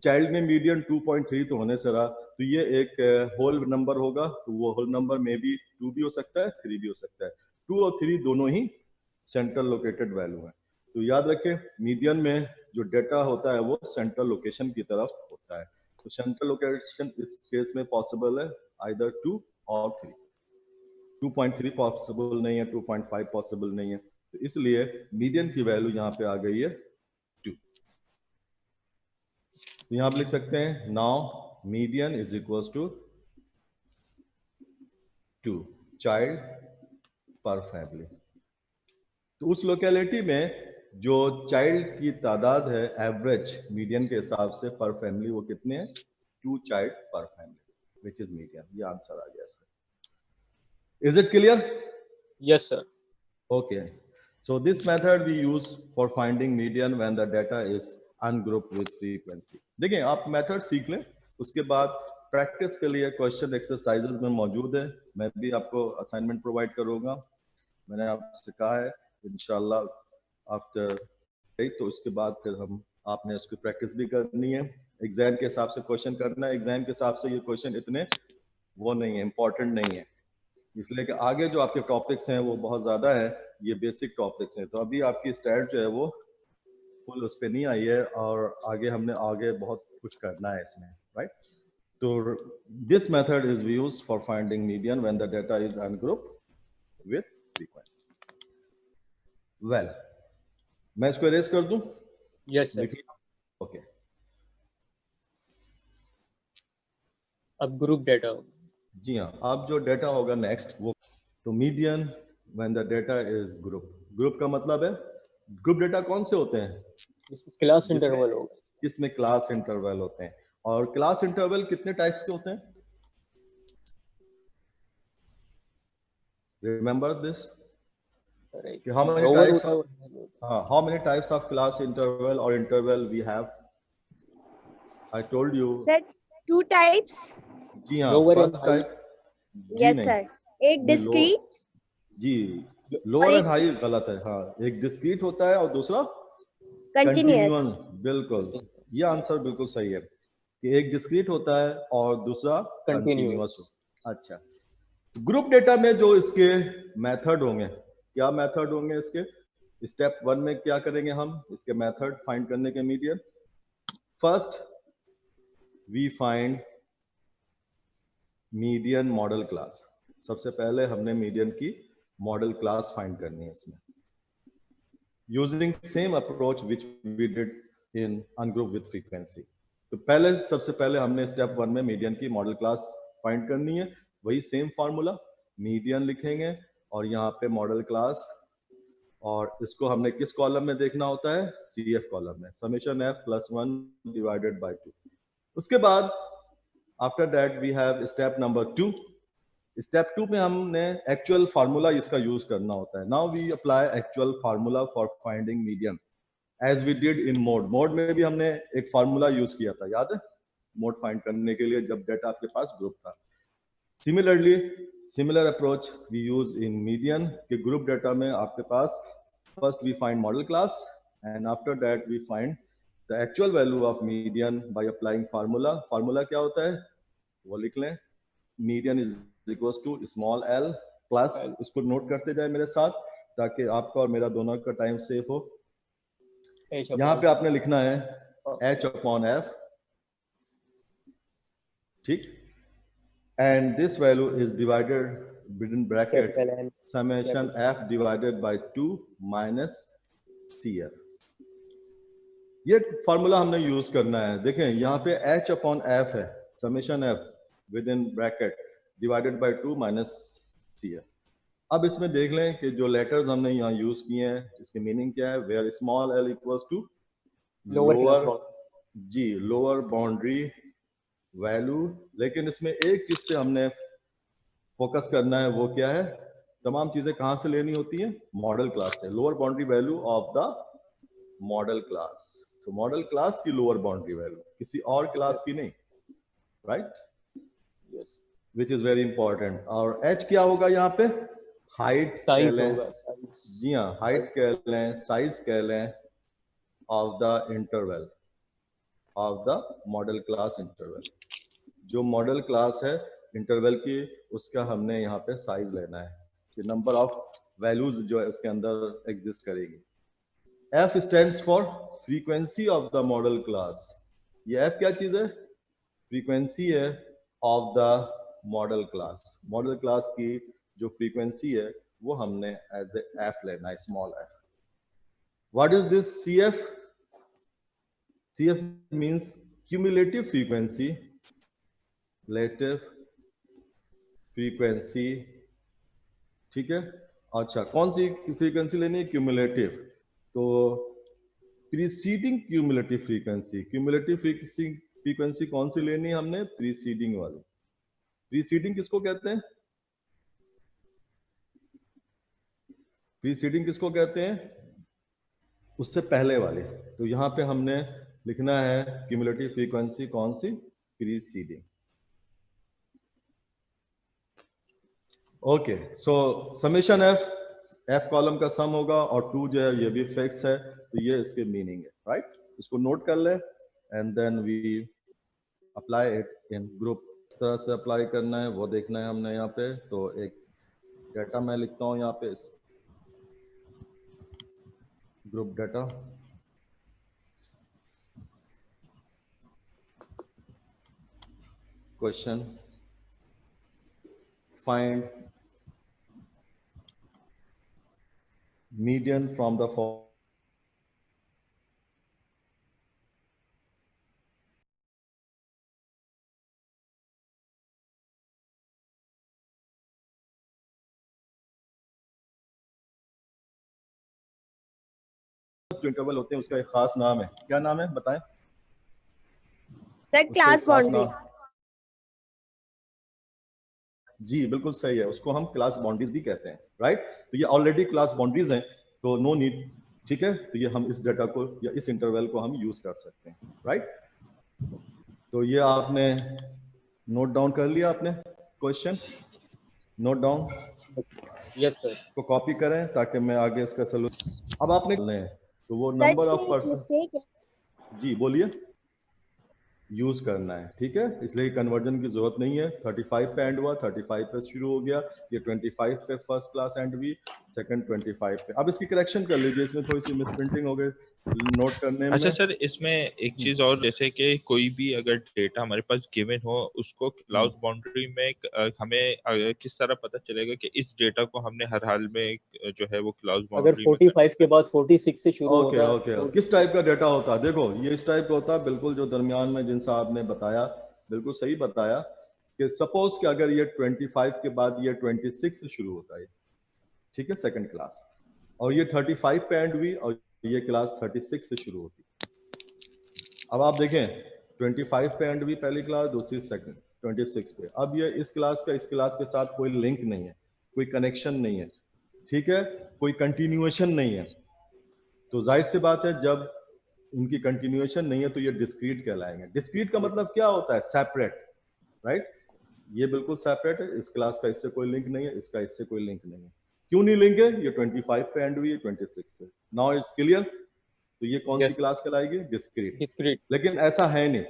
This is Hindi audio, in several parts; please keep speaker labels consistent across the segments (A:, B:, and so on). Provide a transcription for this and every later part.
A: चाइल्ड में मीडियन 2.3 तो होने से रहा, तो ये एक होल नंबर होगा, तो वो होल नंबर में भी 2 भी हो सकता है, 3 भी हो सकता है। 2 और 3 दोनों ही सेंट्रल लोकेटेड वैल्यू है। तो याद रखें मीडियन में जो डेटा होता है वो सेंट्रल लोकेशन की तरफ होता है। तो सेंट्रल लोकेशन इस केस में पॉसिबल है आइदर 2 और 3। 2.3 पॉसिबल नहीं है, 2.5 पॉसिबल नहीं है, तो इसलिए मीडियन की वैल्यू यहाँ पे आ गई है 2। तो यहाँ आप लिख सकते हैं now median is equal to 2 child per family. तो उस लोकेलिटी में जो चाइल्ड की तादाद है एवरेज मीडियन के हिसाब से पर फैमिली वो कितने हैं, 2 child per family which is median. ये आंसर आ गया इसका। Is it clear?
B: Yes, sir.
A: Okay, so this method we use for finding median when the data is ungrouped with frequency. देखिए आप मेथड सीख लें, उसके बाद प्रैक्टिस के लिए क्वेश्चन एक्सरसाइजेज में मौजूद है। मैं भी आपको असाइनमेंट प्रोवाइड करूंगा, मैंने आपसे कहा है इंशाल्लाह आफ्टर 8, तो उसके बाद फिर हम आपने उसकी प्रैक्टिस भी करनी है, एग्जाम के हिसाब से क्वेश्चन करना है। एग्जाम के हिसाब से ये क्वेश्चन इतने वो नहीं है, इंपॉर्टेंट नहीं है, इसलिए कि आगे जो आपके टॉपिक्स हैं वो बहुत ज़्यादा है, ये बेसिक टॉपिक्स हैं। तो अभी आपकी स्टैट जो है वो फुल उस पर नहीं आई है, और आगे बहुत कुछ करना है इसमें, राइट? तो this method is used for finding median when the data is ungrouped with frequency. Well, मैं इसको इरेज कर दूं?
B: Yes, sir.
A: ओके,
B: अब ग्रुप डेटा होगा।
A: जी हाँ, अब जो डेटा होगा नेक्स्ट वो, तो median when the data is group का मतलब है ग्रुप डेटा कौन से होते हैं,
B: इसमें क्लास इंटरवल होगा,
A: इसमें क्लास इंटरवल होते हैं। और क्लास इंटरवल कितने टाइप्स के होते हैं, remember this? how many types of class interval or interval we have? I told you.
C: Sir, 2 types.
A: जी हाँ,
B: Lower and
A: first
B: high.
A: Type, जी
C: Yes
A: नहीं,
C: sir. एक
A: नहीं,
C: discrete.
A: जी लोअर
C: और
A: एंड हाई गलत है। हाँ, एक डिस्क्रीट होता है और दूसरा
C: Continuous.
A: कंटिन्यूअस। बिल्कुल, ये आंसर बिल्कुल सही है कि एक डिस्क्रीट होता है और दूसरा कंटिन्यूअस हो। अच्छा, ग्रुप डेटा में जो इसके मेथड होंगे, क्या मेथड होंगे इसके? स्टेप 1 में क्या करेंगे हम इसके मेथड फाइंड करने के median? First we find median modal class. सबसे पहले हमने मीडियन की मॉडल क्लास फाइंड करनी है इसमें, using same approach which we did in ungroup with frequency. तो सबसे पहले हमने स्टेप 1 में मीडियन की मॉडल क्लास फाइंड करनी है, वही सेम फार्मूला, मीडियन लिखेंगे और यहाँ पे मॉडल क्लास, और इसको हमने किस कॉलम में देखना होता है, CF कॉलम में, समेशन F + 1 डिवाइडेड बाय 2। उसके बाद after that we have step number 2। Step 2 में हमने एक्चुअल फार्मूला इसका यूज करना होता है। Now we apply actual formula for finding median as we did in mode में भी हमने एक फार्मूला यूज किया था, याद है, मोड फाइंड करने के लिए जब डेटा आपके पास ग्रुप था। Similarly similar approach we use in median के ग्रुप डेटा में आपके पास first we find model class and after that we find the actual value of median by applying formula. Formula क्या होता है वो लिख लें, median is equal to small l plus, इसको नोट करते जाए मेरे साथ ताकि आपका और मेरा दोनों का टाइम सेफ हो। यहाँ पे आपने लिखना है h/f, ठीक, and this value is divided within bracket summation f divided by 2 minus cf। ये फार्मूला हमने यूज करना है। देखें यहाँ पे h/f है, summation f with in bracket divided by 2 minus cf। अब इसमें देख लें कि जो लेटर्स हमने यहाँ यूज किए हैं इसके मीनिंग क्या है, where small l equals to lower boundary value. लेकिन इसमें एक चीज पे हमने फोकस करना है, वो क्या है, तमाम चीजें कहां से लेनी होती हैं, मॉडल क्लास से। Lower boundary value of the model class, तो मॉडल क्लास की लोअर बाउंड्री वैल्यू, किसी और क्लास की नहीं, right, which is very important. और h क्या होगा यहाँ पे, हाइट कह लें, जी हाँ, हाइट कह लें, साइज कह लें of the interval. Of the model class interval. जो मॉडल क्लास है इंटरवल की, उसका हमने यहाँ पे साइज लेना है कि नंबर ऑफ वैल्यूज जो है उसके अंदर एग्जिस्ट करेगी। F stands for frequency of the model class. ये F क्या चीज है? फ्रीक्वेंसी है of the model class. Model class की जो फ्रीक्वेंसी है वो हमने एज ए एफ लेना है, small F. What is this CF? CF means cumulative frequency, relative frequency. ठीक है, अच्छा कौन सी फ्रीक्वेंसी लेनी है? क्यूमुलेटिव। तो preceding cumulative frequency, cumulative frequency कौन सी लेनी है हमने? प्रीसीडिंग वाली। प्रीसीडिंग किसको कहते हैं? प्रीसीडिंग किसको कहते हैं? उससे पहले वाली। तो यहां पे हमने लिखना है क्यूमुलेटिव फ्रीक्वेंसी कौन सी? Preceding. Okay, so summation F column का सम होगा और 2 जो है ये भी फिक्स है, तो ये इसके मीनिंग है, राइट? इसको नोट कर ले and then we apply it in group. इस तरह से अप्लाई करना है वो देखना है हमने यहाँ पे। तो एक डाटा मैं लिखता हूँ यहाँ पे, group data. Question, find median from the जो इंटरवल होते हैं उसका एक खास नाम है। क्या नाम है बताएं?
C: Sir class boundary.
A: जी बिल्कुल सही है, उसको हम क्लास बाउंड्रीज भी कहते हैं, राइट? तो ये ऑलरेडी क्लास बाउंड्रीज हैं, तो नो नीड। ठीक है, तो ये हम इस डाटा को या इस इंटरवल को हम यूज कर सकते हैं, राइट? तो ये आपने नोट डाउन कर लिया आपने question? Note down?
B: Yes sir.
A: को कॉपी करें ताकि मैं आगे इसका सलूशन। अब आपने तो वो
C: सर
A: नंबर ऑफ
C: इसमें एक
A: पर्सन।
C: मिस्टेक है।
A: जी बोलिए। यूज करना है, ठीक है, इसलिए कन्वर्जन की जरूरत नहीं है। 35 पे एंड हुआ, 35 पे शुरू हो गया, ये 25 पे फर्स्ट क्लास एंड हुई, सेकंड 25 पे। अब इसकी करेक्शन कर लीजिए, इसमें थोड़ी सी मिसप्रिंटिंग हो गई नोट करने
D: अच्छा
A: में।
D: सर, इसमें एक चीज और, जैसे कि कोई भी अगर डेटा हमारे पास गिवन हो, उसको क्लाउड बाउंड्री में हमें किस तरह पता चलेगा कि इस डेटा को हमने हर हाल में जो है वो क्लाउड
B: अगर
D: बाउंड्री में
B: 45 के बाद 46 से शुरू
A: ओके
B: होता है
A: ओके,
B: तो
A: किस टाइप का डेटा होता है? देखो ये इस टाइप का होता है, बिल्कुल जो दरमियान में जिन साहब ने बताया, बिल्कुल सही बताया कि सपोज कि अगर ये 25 के बाद ये 26 से शुरू होता है, ठीक है, सेकंड क्लास, और ये 35 पे एंड हुई और ये क्लास 36 से शुरू होती। अब आप देखें 25 पे एंड हुई पहली क्लास, दूसरी सेकंड 26 पे। अब ये इस क्लास का इस क्लास के साथ कोई लिंक नहीं है, कोई कनेक्शन नहीं है, ठीक है, कोई कंटिन्यूएशन नहीं है। तो जाहिर सी बात है जब उनकी कंटिन्यूएशन नहीं है तो ये डिस्क्रीट कहलाएंगे। डिस्क्रीट का मतलब क्या होता है? Separate, right? ये बिल्कुल सेपरेट है, इस क्लास का इससे कोई लिंक नहीं है, इसका इससे कोई लिंक नहीं है। क्यों नहीं लिंक है? ये 25 पे एंड हुई है 26 से। Now it's clear. तो ये कौन सी
B: Yes.
A: क्लास कहलाएगी? डिस्क्रीट।
B: डिस्क्रीट।
A: लेकिन ऐसा है नहीं,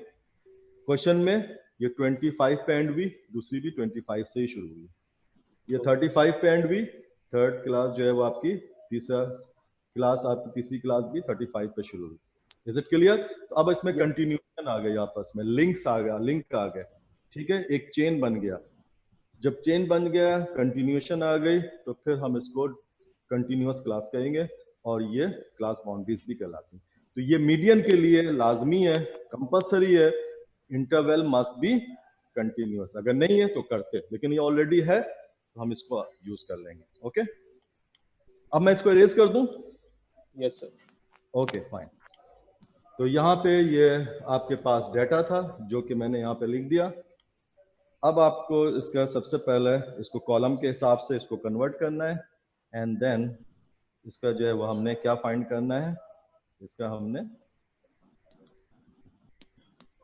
A: क्वेश्चन में ये 25 पे एंड हुई, दूसरी भी 25 से ही शुरू हुई। ये 35 पे एंड हुई, थर्ड क्लास जो है वो आपकी तीसरा क्लास, आपकी तीसरी क्लास भी 35 पे शुरू हुई। Is it clear? तो अब इसमें कंटिन्यूएशन आ गई, आपस में लिंक्स आ गया, लिंक आ गए, ठीक है, एक चेन बन गया। जब चेन बन गया, कंटिन्यूएशन आ गई, तो फिर हम इसको कंटिन्यूअस क्लास कहेंगे और ये क्लास बाउंड्रीज भी कहलाती हैं। तो ये मीडियन के लिए लाजमी है, कंपलसरी है, इंटरवल मस्ट बी कंटिन्यूअस। अगर नहीं है तो करते, लेकिन ये ऑलरेडी है तो हम इसको यूज कर लेंगे। ओके, अब मैं इसको इरेज कर दूं।
B: Yes sir.
A: Okay fine. तो यहाँ पे ये आपके पास डाटा था जो कि मैंने यहाँ पे लिख दिया। अब आपको इसका सबसे पहले इसको कॉलम के हिसाब से इसको कन्वर्ट करना है एंड देन इसका जो है वो हमने क्या फाइंड करना है? इसका हमने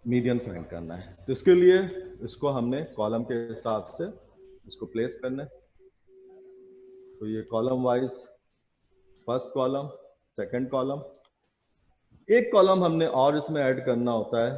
A: मीडियन फाइंड करना है। तो इसके लिए इसको हमने कॉलम के हिसाब से इसको प्लेस करना है। तो ये column wise, first column, second column, एक कॉलम हमने और इसमें ऐड करना होता है,